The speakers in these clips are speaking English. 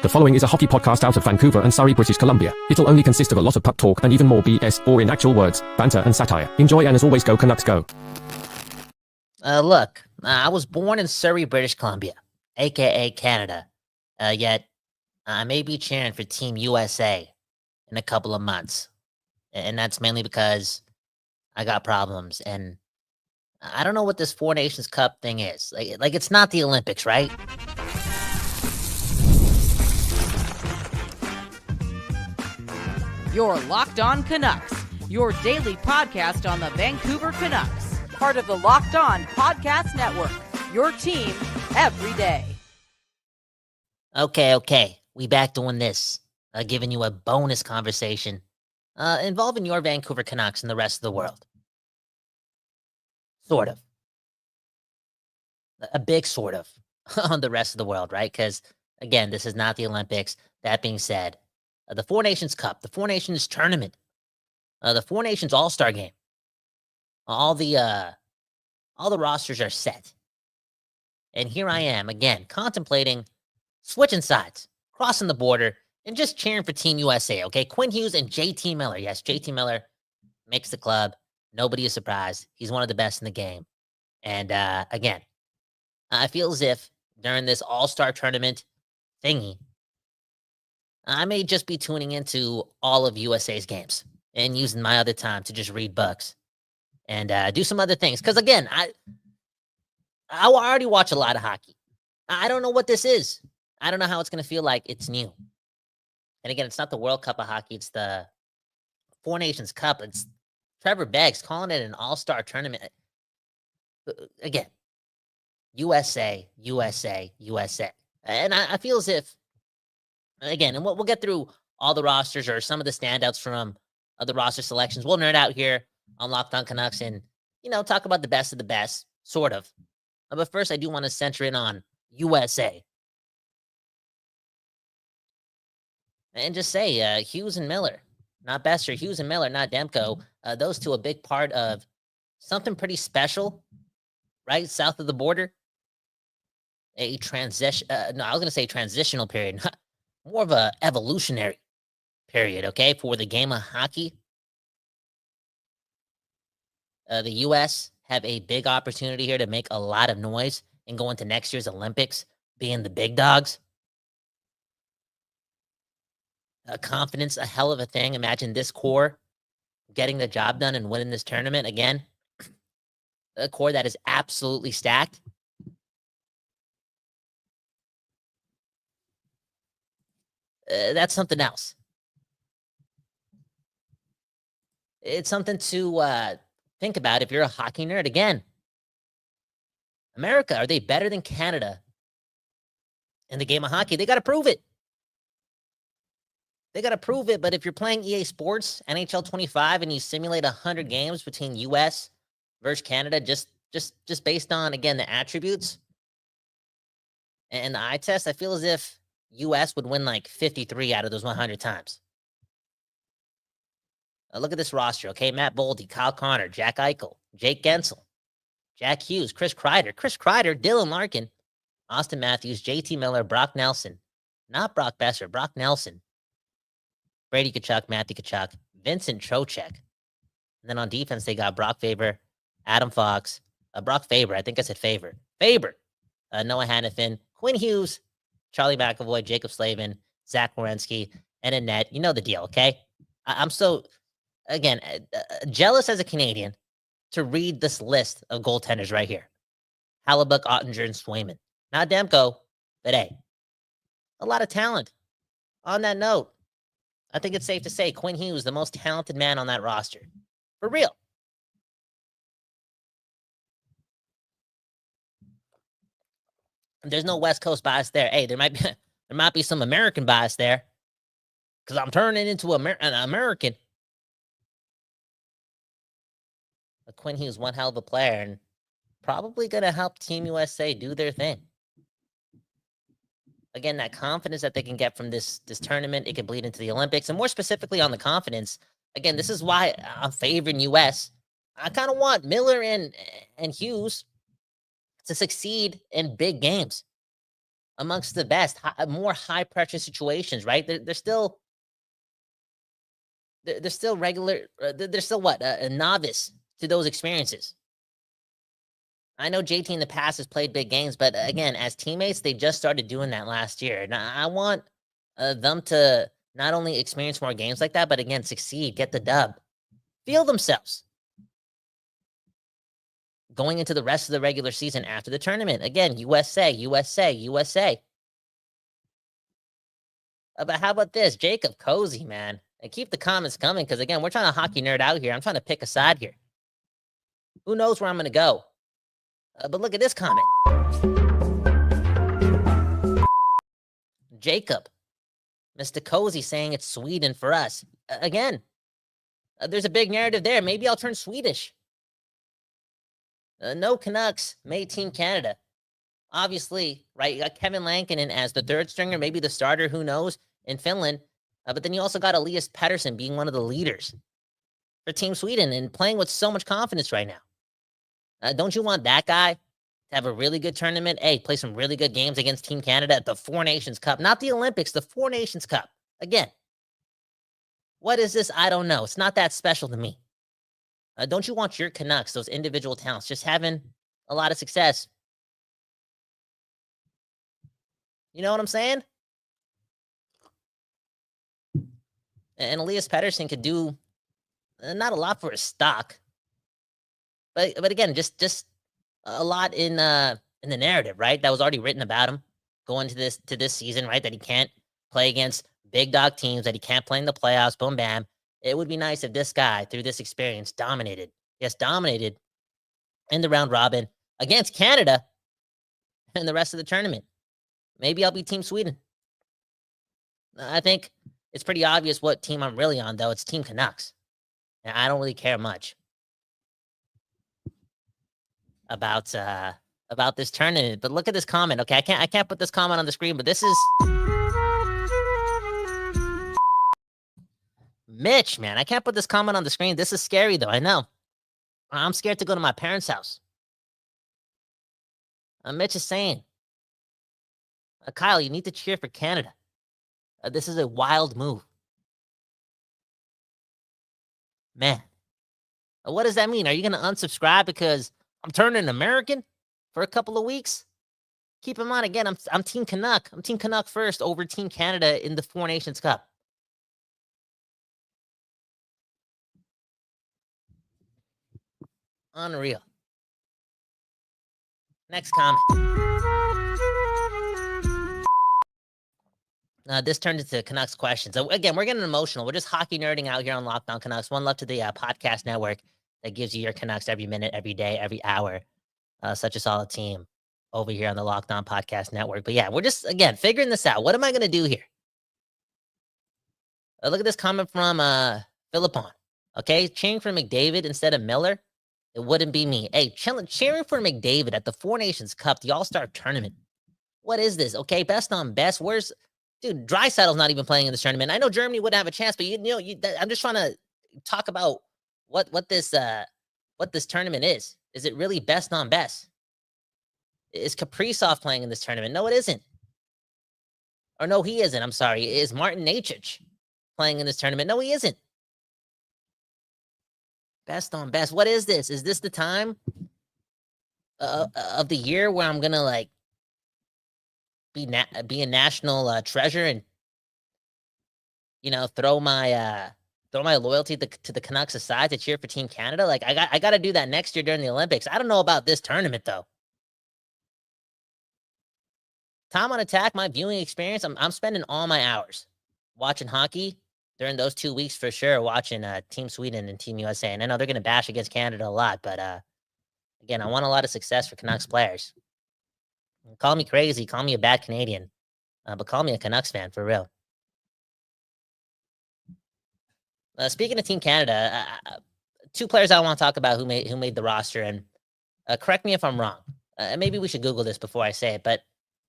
The following is a hockey podcast out of Vancouver and Surrey, British Columbia. It'll only consist of a lot of puck talk and even more BS, or in actual words, banter and satire. Enjoy, and as always, go Canucks, go. Look, I was born in Surrey, British Columbia, aka Canada. Yet, I may be cheering for Team USA in a couple of months. And that's mainly because I got problems. And I don't know what this Four Nations Cup thing is. Like it's not the Olympics, right? You're Locked On Canucks, your daily podcast on the Vancouver Canucks, part of the Locked On Podcast Network, your team every day. Okay. We back doing this, giving you a bonus conversation involving your Vancouver Canucks and the rest of the world. Sort of. A big sort of on the rest of the world, right? Because, again, this is not the Olympics. That being said, the Four Nations Cup, the Four Nations Tournament, the Four Nations All-Star Game, all the rosters are set. And here I am, again, contemplating switching sides, crossing the border, and just cheering for Team USA, okay? Quinn Hughes and JT Miller. Yes, JT Miller makes the club. Nobody is surprised. He's one of the best in the game. And, again, I feel as if during this All-Star Tournament thingy, I may just be tuning into all of USA's games and using my other time to just read books and do some other things. Because, again, I already watch a lot of hockey. I don't know what this is. I don't know how it's going to feel like it's new. And, again, it's not the World Cup of hockey. It's the Four Nations Cup. It's Trevor Beggs calling it an all-star tournament. Again, USA. And I feel as if, again, and we'll get through all the rosters or some of the standouts from the roster selections. We'll nerd out here on Locked On Canucks and, talk about the best of the best, sort of. But first, I do want to center in on USA. And just say, Hughes and Miller, not Besser, Hughes and Miller, not Demko. Those two a big part of something pretty special, right? South of the border. A transition, transitional period. More of a evolutionary period, okay, for the game of hockey. The U.S. have a big opportunity here to make a lot of noise and go into next year's Olympics being the big dogs. Confidence, a hell of a thing. Imagine this core getting the job done and winning this tournament again. A core that is absolutely stacked. That's something else. It's something to think about if you're a hockey nerd. Again, America, are they better than Canada in the game of hockey? They got to prove it. But if you're playing EA Sports, NHL 25, and you simulate 100 games between US versus Canada, just based on, again, the attributes and the eye test, I feel as if US would win like 53 out of those 100 times. Look at this roster, okay? Matt Boldy, Kyle Connor, Jack Eichel, Jake Gensel, Jack Hughes, Chris Kreider, Dylan Larkin, Austin Matthews, JT Miller, Brock Nelson, not Brock Besser, Brock Nelson, Brady Tkachuk, Matthew Tkachuk, Vincent Trocheck. And then on defense, they got Brock Faber, Adam Fox, Brock Faber, I think I said Faber, Noah Hannafin, Quinn Hughes, Charlie McAvoy, Jacob Slavin, Zach Werenski, and in net. You know the deal, okay? I'm so, again, jealous as a Canadian to read this list of goaltenders right here. Hallebuck, Ottinger, and Swayman. Not Demko, but hey, a lot of talent. On that note, I think it's safe to say Quinn Hughes, the most talented man on that roster. For real. There's no West Coast bias there. Hey, there might be some American bias there, because I'm turning into an American. But Quinn Hughes, one hell of a player, and probably going to help Team USA do their thing. Again, that confidence that they can get from this tournament, it can bleed into the Olympics. And more specifically on the confidence, again, this is why I'm favoring US. I kind of want Miller and Hughes to succeed in big games. amongst the best, more high pressure situations, right? They're still they're still regular. They're still what a novice to those experiences. I know JT in the past has played big games, but again, as teammates, they just started doing that last year. Now, I want them to not only experience more games like that, but again, succeed, get the dub, feel themselves going into the rest of the regular season after the tournament. Again, USA, USA, USA. But how about this? Jacob Cozy, man. And keep the comments coming because, again, we're trying to hockey nerd out here. I'm trying to pick a side here. Who knows where I'm going to go? But look at this comment. Jacob, Mr. Cozy saying it's Sweden for us. Again, there's a big narrative there. Maybe I'll turn Swedish. No Canucks made Team Canada. Obviously, right? You got Kevin Lankinen as the third stringer, maybe the starter, who knows, in Finland. But then you also got Elias Pettersson being one of the leaders for Team Sweden and playing with so much confidence right now. Don't you want that guy to have a really good tournament? Hey, play some really good games against Team Canada at the Four Nations Cup, not the Olympics, the Four Nations Cup. Again, what is this? I don't know. It's not that special to me. Don't you want your Canucks, those individual talents, just having a lot of success? You know what I'm saying? And Elias Pettersson could do not a lot for his stock, but again, just a lot in the narrative, right? That was already written about him going to this season, right? That he can't play against big dog teams, that he can't play in the playoffs. Boom, bam. It would be nice if this guy, through this experience, dominated in the round robin against Canada and the rest of the tournament. Maybe I'll be Team Sweden. I think it's pretty obvious what team I'm really on, though. It's Team Canucks. And I don't really care much about this tournament. But look at this comment. Okay, I can't put this comment on the screen, but this is Mitch, man. I can't put this comment on the screen. This is scary, though. I know. I'm scared to go to my parents' house. Mitch is saying, Kyle, you need to cheer for Canada. This is a wild move. Man, what does that mean? Are you going to unsubscribe because I'm turning American for a couple of weeks? Keep in mind, again, I'm Team Canuck. I'm Team Canuck first over Team Canada in the Four Nations Cup. Unreal. Next comment. This turned into Canucks questions. So again, we're getting emotional. We're just hockey nerding out here on Locked On Canucks. One love to the podcast network that gives you your Canucks every minute, every day, every hour. Such a solid team over here on the Locked On Podcast Network. But yeah, we're just, again, figuring this out. What am I going to do here? Look at this comment from Philippon. Okay, cheering for McDavid instead of Miller. It wouldn't be me. Hey, cheering for McDavid at the Four Nations Cup, the All-Star Tournament. What is this? Okay, best on best. Dude, Draisaitl's not even playing in this tournament. I know Germany wouldn't have a chance, but I'm just trying to talk about what this tournament is. Is it really best on best? Is Kaprizov playing in this tournament? No, it isn't. Or no, he isn't. I'm sorry. Is Martin Necas playing in this tournament? No, he isn't. Best on best. What is this? Is this the time of the year where I'm gonna be a national treasure and throw my loyalty to the Canucks aside to cheer for Team Canada? Like I got to do that next year during the Olympics. I don't know about this tournament though. Time on attack, my viewing experience. I'm spending all my hours watching hockey during those 2 weeks for sure. Watching Team Sweden and Team USA, and I know they're gonna bash against Canada a lot, but again, I want a lot of success for Canucks players. Call me crazy, call me a bad Canadian, but call me a Canucks fan for real. Speaking of Team Canada, two players I want to talk about who made the roster, and correct me if I'm wrong. Maybe we should Google this before I say it, but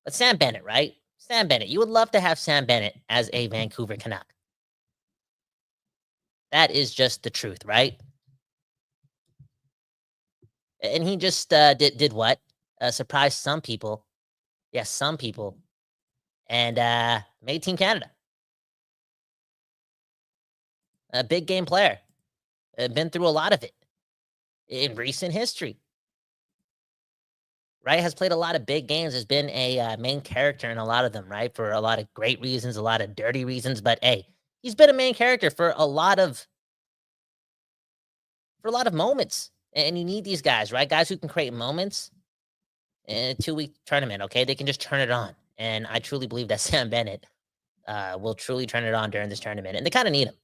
Sam Bennett, right? Sam Bennett. You would love to have Sam Bennett as a Vancouver Canuck. That is just the truth, right? And he just did what? Surprised some people. Yes, some people and made Team Canada. A big game player. Been through a lot of it in recent history. Right? Has played a lot of big games. Has been a main character in a lot of them, right? For a lot of great reasons, a lot of dirty reasons. But hey, he's been a main character for a lot of moments. And you need these guys, right? Guys who can create moments in a 2-week tournament. Okay, they can just turn it on. And I truly believe that Sam Bennett will truly turn it on during this tournament, and they kind of need him.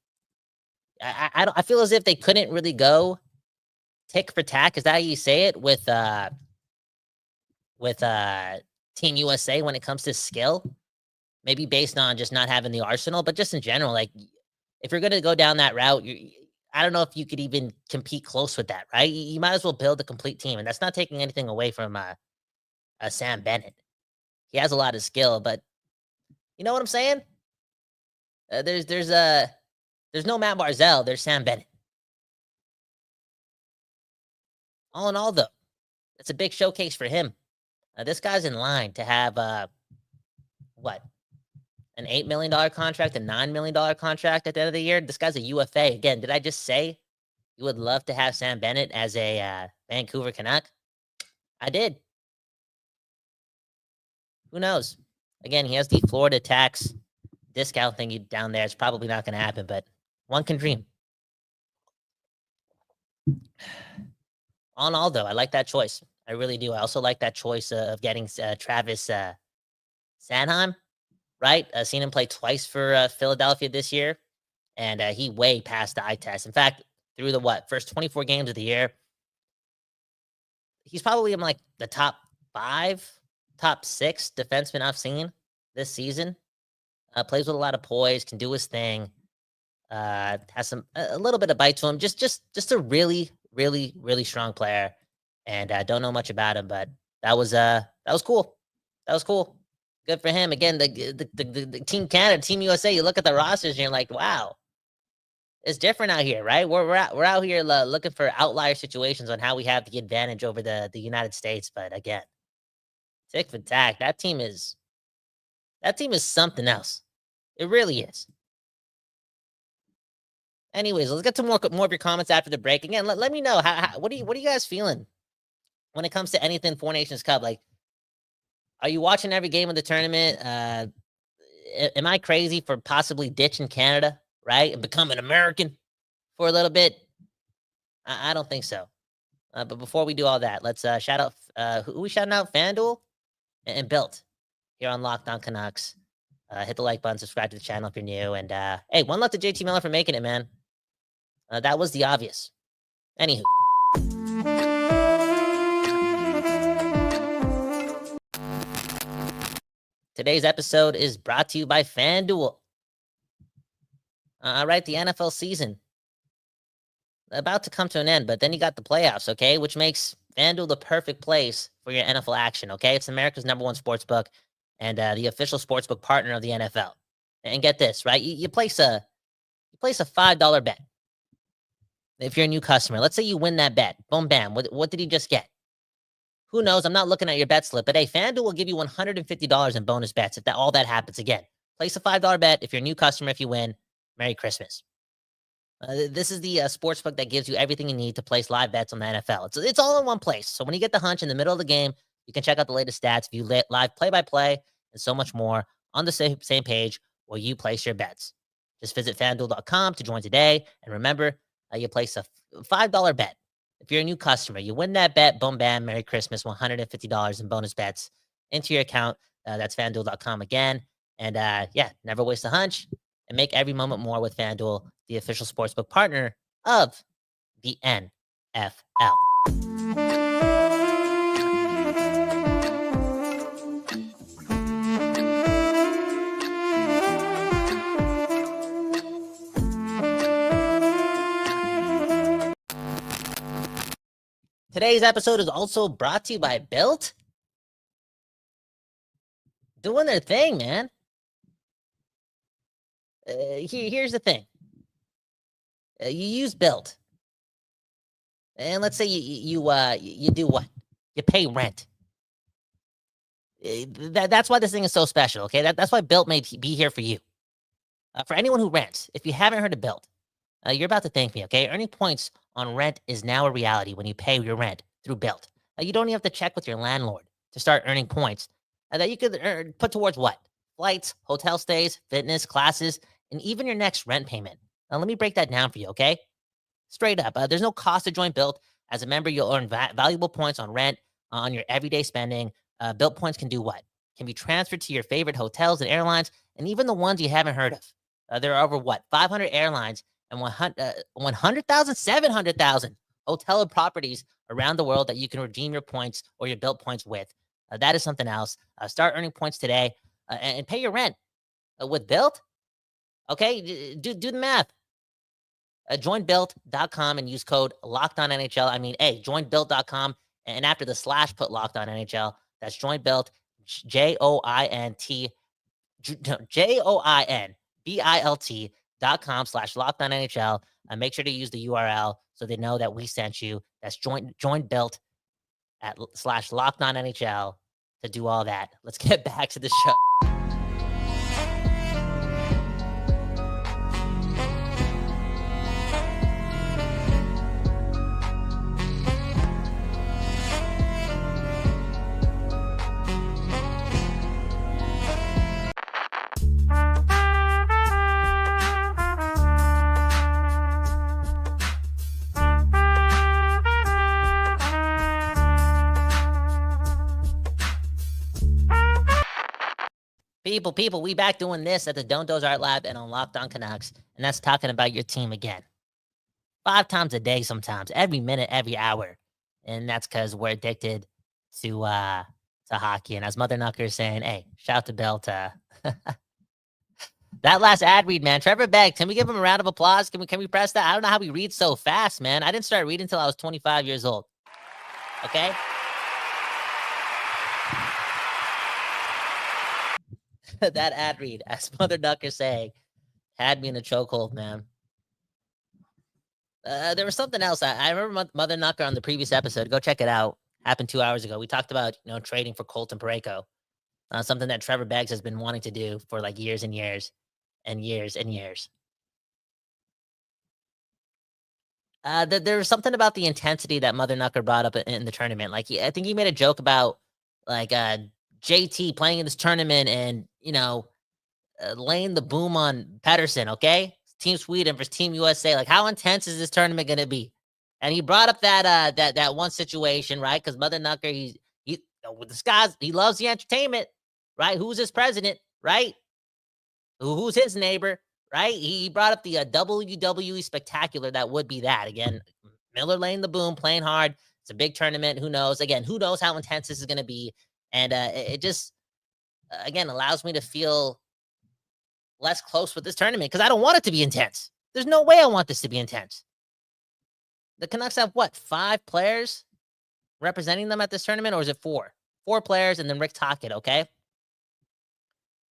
I feel as if they couldn't really go tick for tack. Is that how you say it with Team USA when it comes to skill? Maybe based on just not having the arsenal, but just in general, like if you're gonna go down that route, I don't know if you could even compete close with that, right? You might as well build a complete team, and that's not taking anything away from Sam Bennett. He has a lot of skill, but you know what I'm saying? There's no Matt Barzell. There's Sam Bennett. All in all, though, it's a big showcase for him. This guy's in line to have what? An $8 million contract, a $9 million contract at the end of the year. This guy's a UFA. Again, did I just say you would love to have Sam Bennett as a Vancouver Canuck? I did. Who knows? Again, he has the Florida tax discount thing down there. It's probably not going to happen, but one can dream. All in all, though, I like that choice. I really do. I also like that choice of getting Travis Sanheim, right? Seen him play twice for Philadelphia this year, and he way passed the eye test. In fact, through the first 24 games of the year, he's probably in like the top 5, top 6 defensemen I've seen this season. Plays with a lot of poise, can do his thing. Has a little bit of bite to him. Just a really, really, really strong player. And I don't know much about him, but that was cool. That was cool. Good for him. Again, the Team Canada, Team USA. You look at the rosters and you're like, wow, it's different out here, right? We're out here looking for outlier situations on how we have the advantage over the United States. But again, tick for tack. That team is something else. It really is. Anyways, let's get to more of your comments after the break. Again, let me know what are you guys feeling when it comes to anything Four Nations Cup? Like, are you watching every game of the tournament? Am I crazy for possibly ditching Canada, right, and becoming American for a little bit? I don't think so. But before we do all that, let's shout out who we shouting out? FanDuel and Built here on Locked On Canucks. Hit the like button, subscribe to the channel if you're new, and hey, one love to JT Miller for making it, man. That was the obvious. Anywho. Today's episode is brought to you by FanDuel. All right, the NFL season about to come to an end, but then you got the playoffs, okay? Which makes FanDuel the perfect place for your NFL action, okay? It's America's #1 sportsbook and the official sportsbook partner of the NFL. And get this, right? You place a $5 bet. If you're a new customer, let's say you win that bet. Boom, bam. What did he just get? Who knows? I'm not looking at your bet slip, but hey, FanDuel will give you $150 in bonus bets if all that happens again. Place a $5 bet. If you're a new customer, if you win, Merry Christmas. This is the sportsbook that gives you everything you need to place live bets on the NFL. It's all in one place. So when you get the hunch in the middle of the game, you can check out the latest stats, view live play-by-play, and so much more on the same page where you place your bets. Just visit FanDuel.com to join today. And remember, you place a $5 bet. If you're a new customer, you win that bet, boom, bam, Merry Christmas, $150 in bonus bets into your account. That's FanDuel.com again. And yeah, never waste a hunch and make every moment more with FanDuel, the official sportsbook partner of the NFL. Today's episode is also brought to you by Built. Doing their thing, man. Here's the thing. You use Built. And let's say you do what? You pay rent. That's why this thing is so special, okay? That's why Built may be here for you. For anyone who rents, if you haven't heard of Built, you're about to thank me, okay? Earning points on rent is now a reality when you pay your rent through Built. You don't even have to check with your landlord to start earning points that you could put towards what? Flights, hotel stays, fitness, classes, and even your next rent payment. Now, let me break that down for you, okay? Straight up, there's no cost to join Built. As a member, you'll earn valuable points on rent, on your everyday spending. Built points can do what? Can be transferred to your favorite hotels and airlines, and even the ones you haven't heard of. There are over, 500 airlines and 100,000, 700,000 hotel properties around the world that you can redeem your points or your Built points with. That is something else. Start earning points today and pay your rent with Built. Okay, do the math. Joinbuilt.com and use code LOCKEDONNHL. I mean, hey, joinbuilt.com and after the slash put LOCKEDONNHL. That's joinbuilt, joinbilt.com/LOCKEDONNHL. Make sure to use the URL so they know that we sent you. That's joinbuilt at /LOCKEDONNHL to do all that. Let's get back to the show. People, we back doing this at the Don't Doze Art Lab and on Locked On Canucks, and that's talking about your team again. 5 times a day sometimes, every minute, every hour. And that's because we're addicted to hockey. And as Mother Knucker is saying, hey, shout to Bell to that last ad read, man. Trevor Begg, can we give him a round of applause? Can we press that? I don't know how he reads so fast, man. I didn't start reading until I was 25 years old. Okay? That ad read, as Mother Knucker saying, had me in a chokehold, man. There was something else. I remember Mother Knucker on the previous episode. Go check it out. Happened 2 hours ago. We talked about, trading for Colton Parayko. Something that Trevor Beggs has been wanting to do for like years and years and years and years. There was something about the intensity that Mother Knucker brought up in the tournament. Like, I think he made a joke about like JT playing in this tournament and, laying the boom on Pedersen, okay? Team Sweden versus Team USA. Like, how intense is this tournament going to be? And he brought up that one situation, right? Because Mother Knucker, he with the skies, he loves the entertainment, right? Who's his president, right? Who's his neighbor, right? He brought up the WWE spectacular that would be that. Again, Miller laying the boom, playing hard. It's a big tournament. Who knows? Again, who knows how intense this is going to be? And it just, again, allows me to feel less close with this tournament because I don't want it to be intense. There's no way I want this to be intense. The Canucks have, 5 players representing them at this tournament, or is it 4? 4 players and then Rick Tocchet, okay?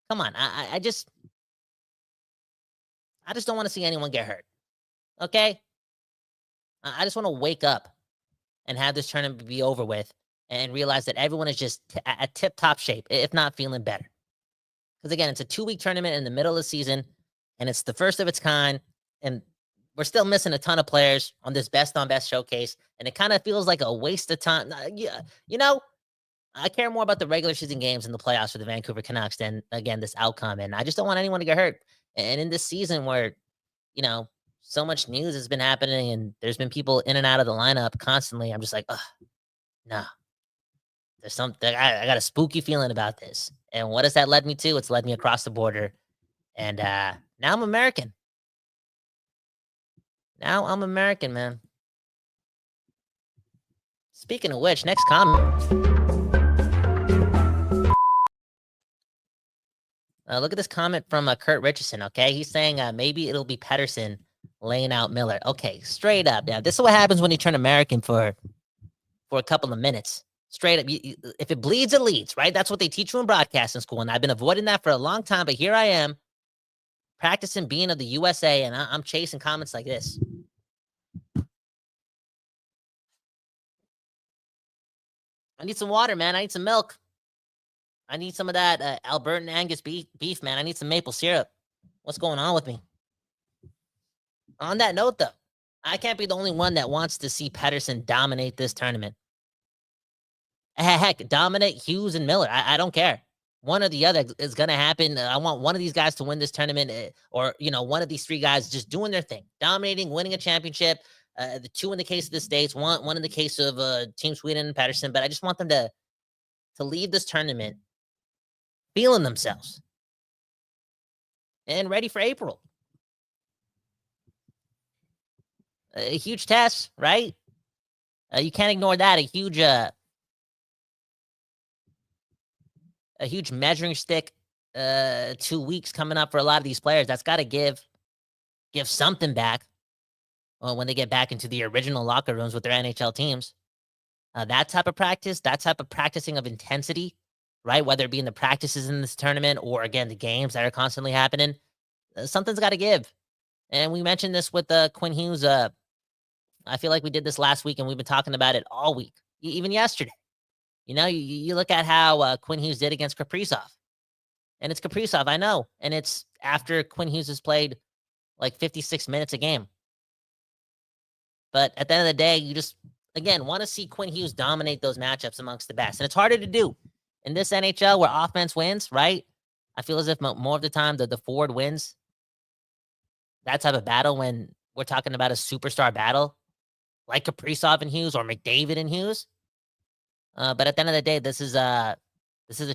Come on. I just don't want to see anyone get hurt, okay? I just want to wake up and have this tournament be over with and realize that everyone is just at tip-top shape, if not feeling better. Because, again, it's a 2-week tournament in the middle of the season, and it's the first of its kind, and we're still missing a ton of players on this best-on-best showcase, and it kind of feels like a waste of time. I care more about the regular season games and the playoffs for the Vancouver Canucks than, again, this outcome, and I just don't want anyone to get hurt. And in this season where, so much news has been happening, and there's been people in and out of the lineup constantly, I'm just like, no. There's something, I got a spooky feeling about this. And what has that led me to? It's led me across the border. And now I'm American. Now I'm American, man. Speaking of which, next comment. Look at this comment from Kurt Richardson, okay? He's saying maybe it'll be Pedersen laying out Miller. Okay, straight up. Now, this is what happens when you turn American for a couple of minutes. Straight up, if it bleeds, it leads, right? That's what they teach you in broadcasting school, and I've been avoiding that for a long time, but here I am, practicing being of the USA, and I'm chasing comments like this. I need some water, man. I need some milk. I need some of that Albertan Angus beef, man. I need some maple syrup. What's going on with me? On that note, though, I can't be the only one that wants to see Pettersson dominate this tournament. Heck, dominate Hughes and Miller. I don't care. One or the other is going to happen. I want one of these guys to win this tournament, or, one of these three guys just doing their thing, dominating, winning a championship. The two in the case of the States, one in the case of Team Sweden and Pettersson. But I just want them to leave this tournament feeling themselves and ready for April. A huge test, right? You can't ignore that. A huge measuring stick. 2 weeks coming up for a lot of these players. That's got to give something back when they get back into the original locker rooms with their NHL teams. That type of practice, that type of practicing of intensity, right? Whether it be in the practices in this tournament or, again, the games that are constantly happening, something's got to give. And we mentioned this with Quinn Hughes. I feel like we did this last week, and we've been talking about it all week, even yesterday. You look at how Quinn Hughes did against Kaprizov. And it's Kaprizov, I know. And it's after Quinn Hughes has played like 56 minutes a game. But at the end of the day, you just, again, want to see Quinn Hughes dominate those matchups amongst the best. And it's harder to do in this NHL where offense wins, right? I feel as if more of the time the forward wins that type of battle when we're talking about a superstar battle like Kaprizov and Hughes or McDavid and Hughes. But at the end of the day, this is a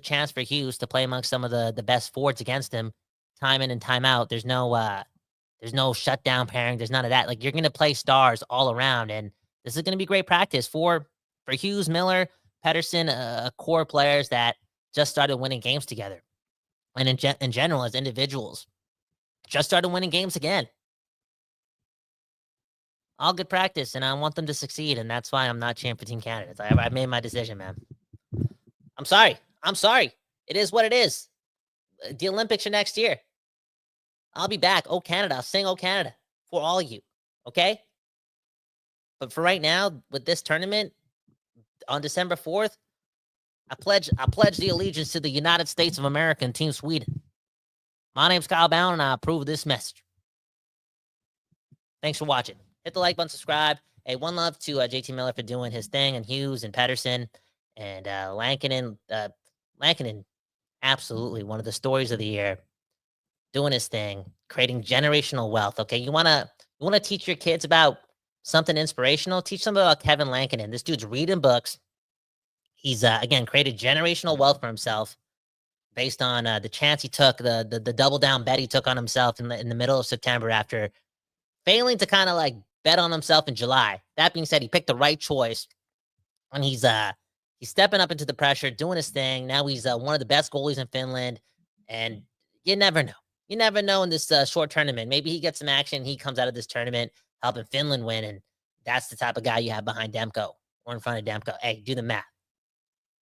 chance for Hughes to play amongst some of the best forwards against him, time in and time out. There's no shutdown pairing. There's none of that. Like, you're going to play stars all around, and this is going to be great practice for Hughes, Miller, Pettersson, core players that just started winning games together, and in general as individuals, just started winning games again. All good practice, and I want them to succeed, and that's why I'm not cheering for Team Canada. I made my decision, man. I'm sorry. It is what it is. The Olympics are next year. I'll be back. Oh, Canada. I'll sing Oh, Canada for all of you, okay? But for right now, with this tournament, on December 4th, I pledge the allegiance to the United States of America and Team Sweden. My name's Kyle Bound, and I approve this message. Thanks for watching. Hit the like button, subscribe. Hey, one love to JT Miller for doing his thing, and Hughes and Pettersson and Lankinen. Lankinen, absolutely one of the stories of the year, doing his thing, creating generational wealth. Okay, you wanna teach your kids about something inspirational? Teach them about Kevin Lankinen. This dude's reading books. He's again created generational wealth for himself based on the chance he took, the double down bet he took on himself in the middle of September after failing to kind of like bet on himself in July. That being said, he picked the right choice, and he's stepping up into the pressure, doing his thing. Now he's one of the best goalies in Finland, and you never know. You never know in this short tournament. Maybe he gets some action. He comes out of this tournament helping Finland win, and that's the type of guy you have behind Demko or in front of Demko. Hey, do the math.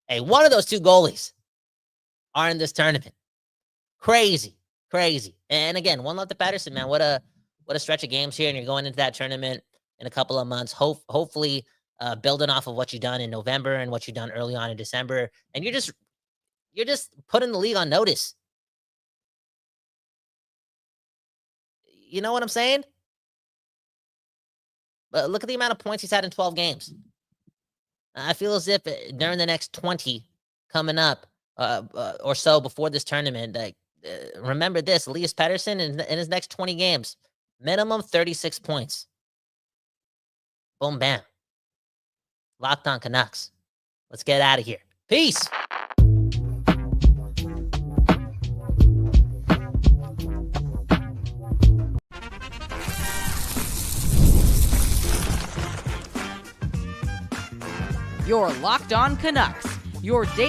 Hey, one of those two goalies are in this tournament. Crazy. And again, one love to Pettersson, man. What a stretch of games here, and you're going into that tournament in a couple of months. Hopefully, building off of what you've done in November and what you've done early on in December, and you're just putting the league on notice. You know what I'm saying? But look at the amount of points he's had in 12 games. I feel as if during the next 20 coming up or so before this tournament, remember this: Elias Pettersson in his next 20 games, minimum 36 points. Boom, bam. Locked on Canucks. Let's get out of here. Peace. You're Locked On Canucks, your daily